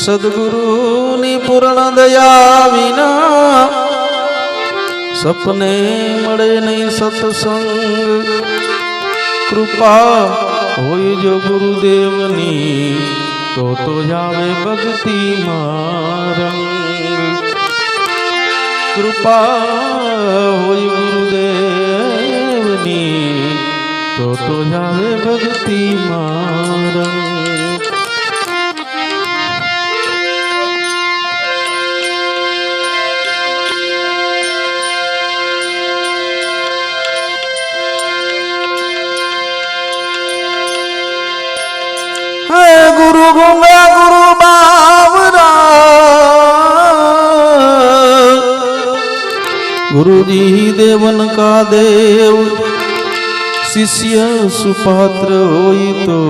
સદગુરુની પૂર્ણ દયા વિના સપને મળે નહીં સત્સંગ. કૃપા હોય જો ગુરુદેવની તો આવે ભક્તિમાં રંગ. કૃપા હોય ગુરુદેવની તો આવે ભક્તિમાં રંગ. गुरु गंगा गुरु बावरा गुरु जी देवन का देव. शिष्य सुपात्र होई तो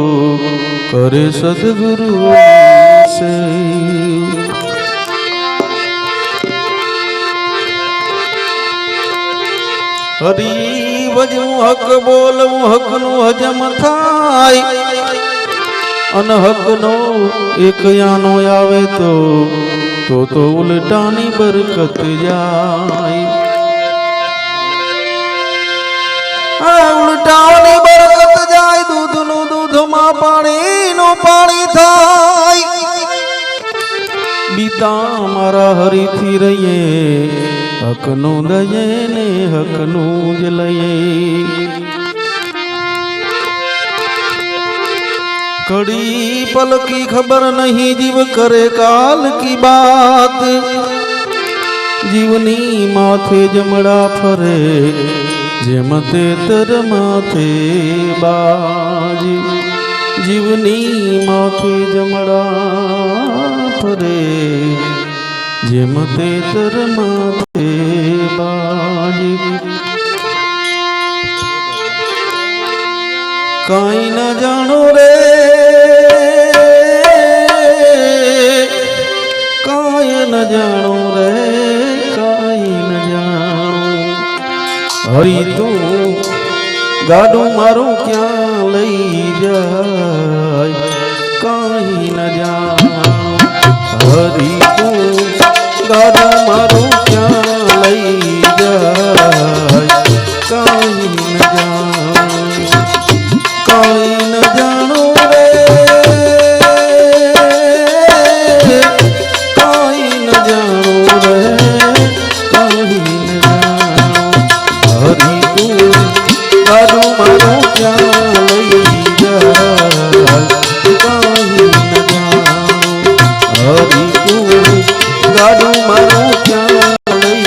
करे सदगुरु से. हरि भजू हक बोलू हक नु हजम थाय. अनहक नो एक यानो आवे तो उल्टानी बरकत जाय. उल्टानी बरकत जाय. दूध नु दूध मां पाणी नु पाणी थाय. बीता मारा हरि थी रहिए हक नु दये ने हक नु जलये. कड़ी पल की खबर नहीं जीव करे काल की बात. जीवनी माथे जमड़ा फरे जेमते तर माथे बाज. जीवनी माथे जमड़ा फरे जेमते तर माथे बाज. काई न जानो रे काई न जानो रे काई न जानो. हरी तू गाडू मारू क्या लई जाय काई न जानो. हरी तू गाडू मारू क्या लई जाय काई न जानो. काई न जानो रे काई न जानो रे काई न जानो. हरि तू गाडू मारू क्या लई जाय काई न जानो. हरि तू गाडू मारू क्या लई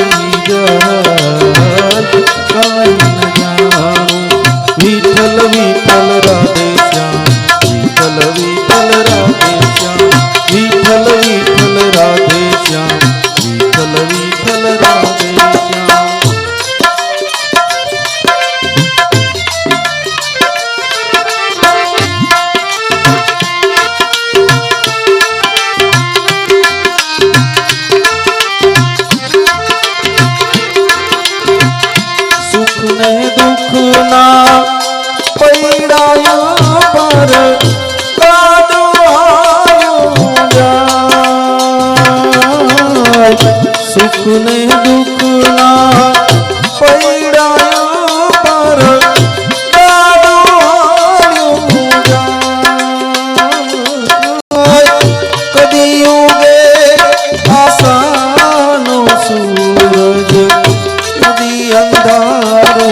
जाय काई न जानो. विठल विठल राधे श्याम विठल विठल राधे श्याम विठल विठल राधे श्याम विठल विठल राधे श्याम. सुख ने दुख ना पैड़ाया पर कादो आयो जाय. सुख ने दुख ना पैड़ाया पर कादो आयो जाय. कदी उगे आसानो सूरज कदी अंधारो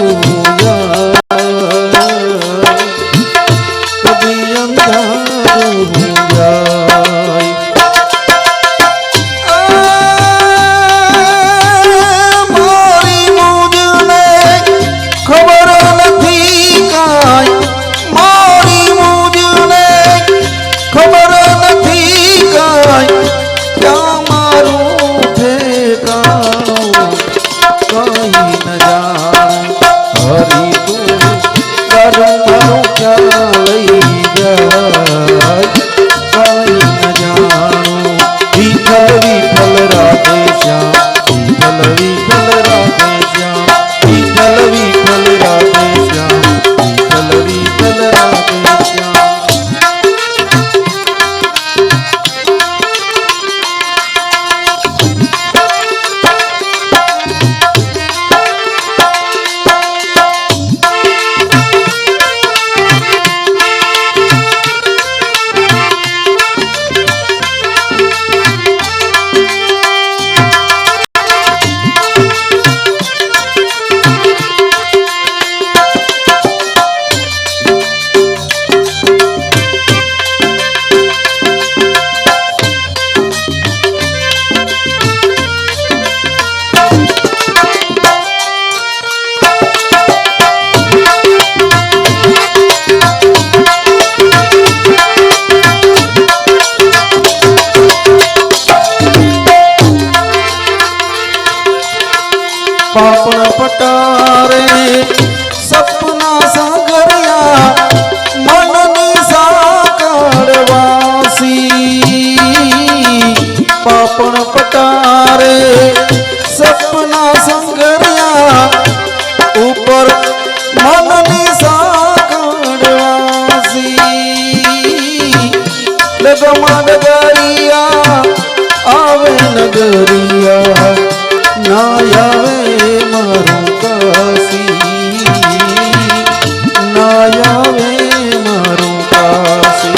विठल विठल राधे जगमग गरिया आवे नगरिया ना आवे मारू काशी ना आवे मारू काशी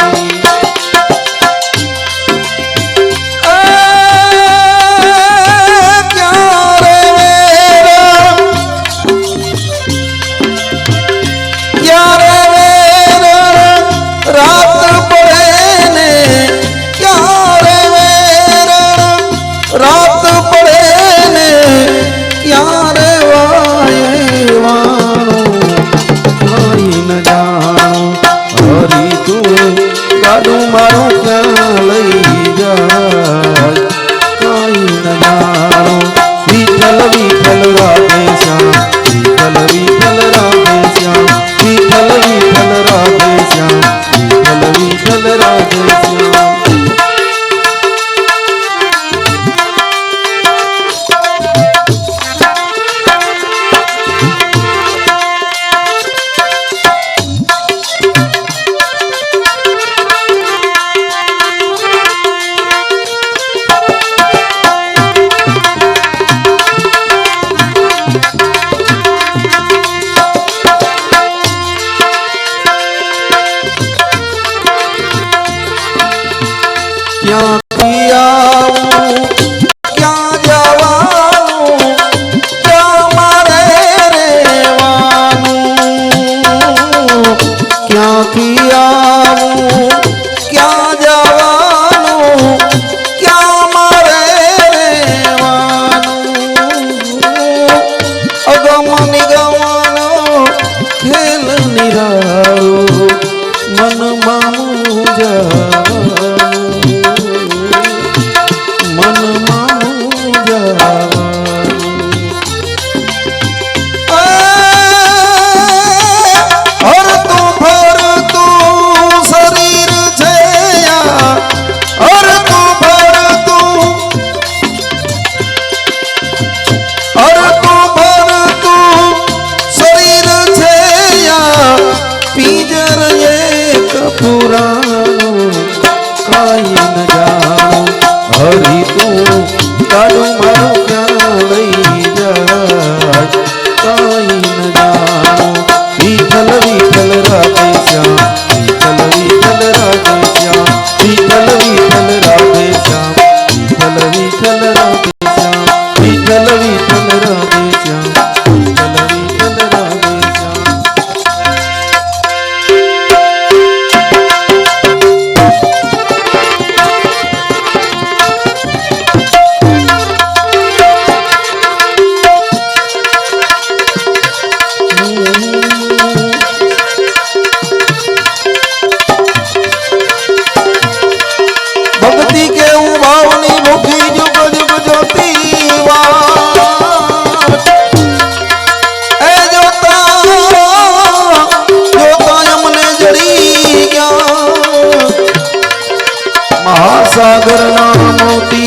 सागर ना मोती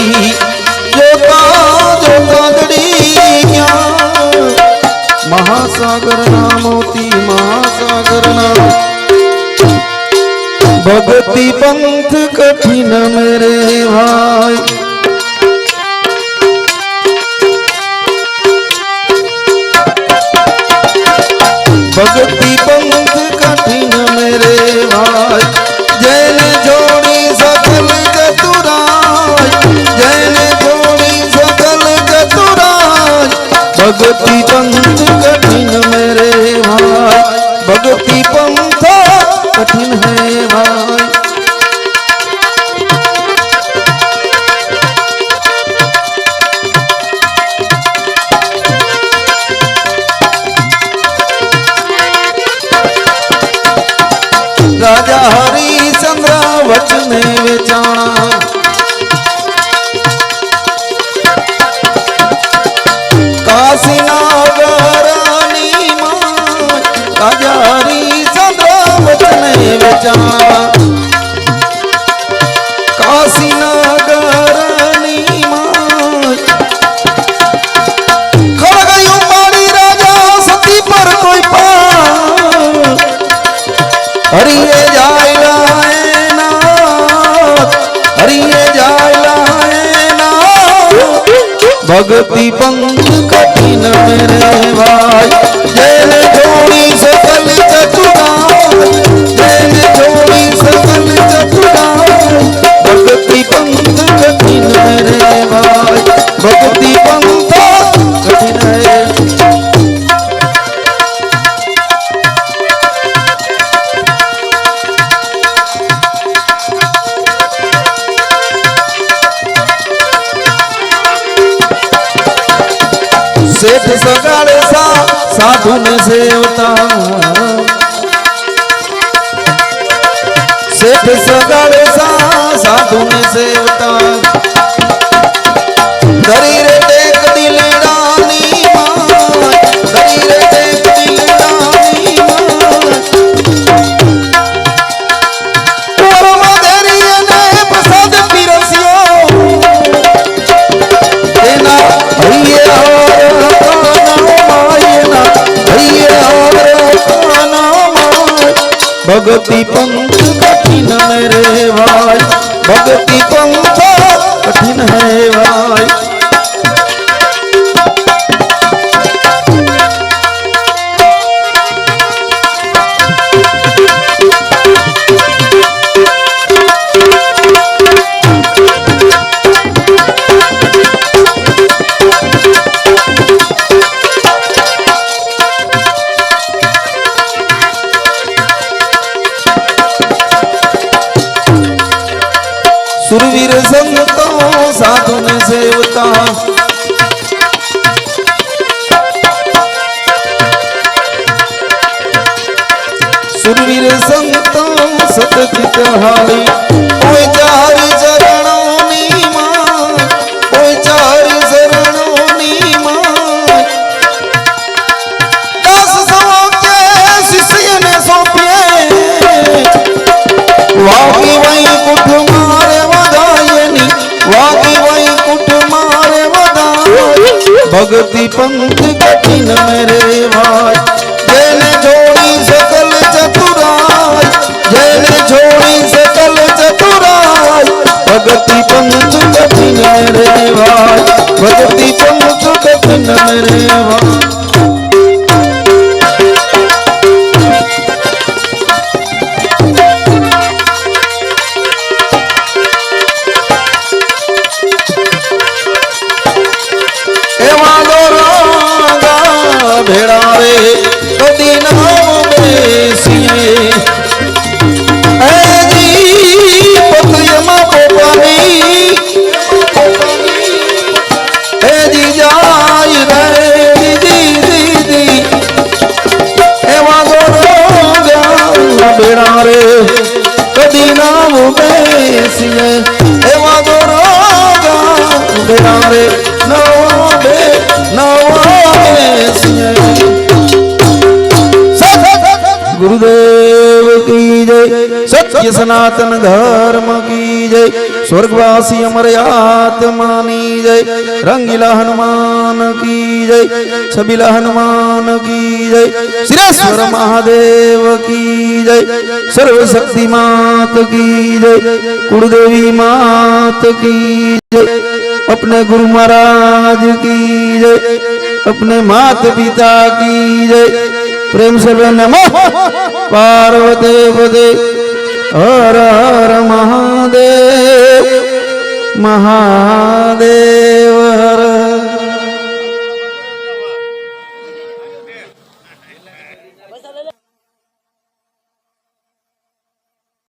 जोता जोता जड़िया महासागर ना मोती महासागर ना भक्ति पंथ कठिन मेरे भाई भक्ति पंथ कठिन मेरे भाई जैन जोड़ी सकल चतुराई जैन जोड़ी सकल चतुराई भक्ति पंथ कठिन मेरे भाई भक्ति पंथ कठिन है भाई राजा हरिचंद्र वचने विचाणा काशी नागरानी मां राजा हरिचंद्र वचने विचाणा काशी नागरानी मां खड़ गई मारी राजा सती पर कोई पा हरिये जाय नाथ भक्ति पंथ कठिन मेरे भाई जैन जोड़ी सकल चतुराई जैन जोड़ी सकल चतुराई भक्ति पंथ कठिन मेरे भाई भक्ति पंथ कठिन है। सेठ सगाड़े सा साधु ने सेवता सेठ सगाड़े सा साधु ने सेवता धरी रे टेक दिलडानी मां धरी रे टेक दिलडानी मां परम धरिए ने प्रसाद पिरसियो तेना भैया भक्ति पंथ कठिन मेरे भाई भक्ति पंथ कठिन है भाई। सुरवीर संतों साधु ने सेवता सुरवीर संतों सतचित हाली कोई चारि चरणों नी मां कोई चारि चरणों नी मां दस सौ के शिष्य ने सौंपिए वाकी वही कुठ मारे वदायनी वाकी वही कुठ मारे वदायनी भक्ति पंथ कठिन मेरे भाई जैन जोड़ी सकल चतुराई जैन जोड़ी सकल चतुराई भक्ति पंथ कठिन मेरे भाई भक्ति पंथ कठिन मेरे भाई। भेड़ा रे कदी नाम बेसिए ऐ जी पतयमा पोपानी ऐ जी जाई रे दी ए वागोरा भेड़ा रे कदी नाम बेसिए ए वागोरा भेड़ा रे गुरुदेव की जय सत्य सनातन धर्म की जय स्वर्गवासी अमर आत्मानी जय रंगीला हनुमान की जय छबीला हनुमान की जय सिद्धेश्वर महादेव की जय सर्वशक्ति मात की जय कुलदेवी मात की जय अपने गुरु महाराज की जय अपने माता पिता की जय प्रेम से नमो पार्वती पते हर हर महादेव महादेव।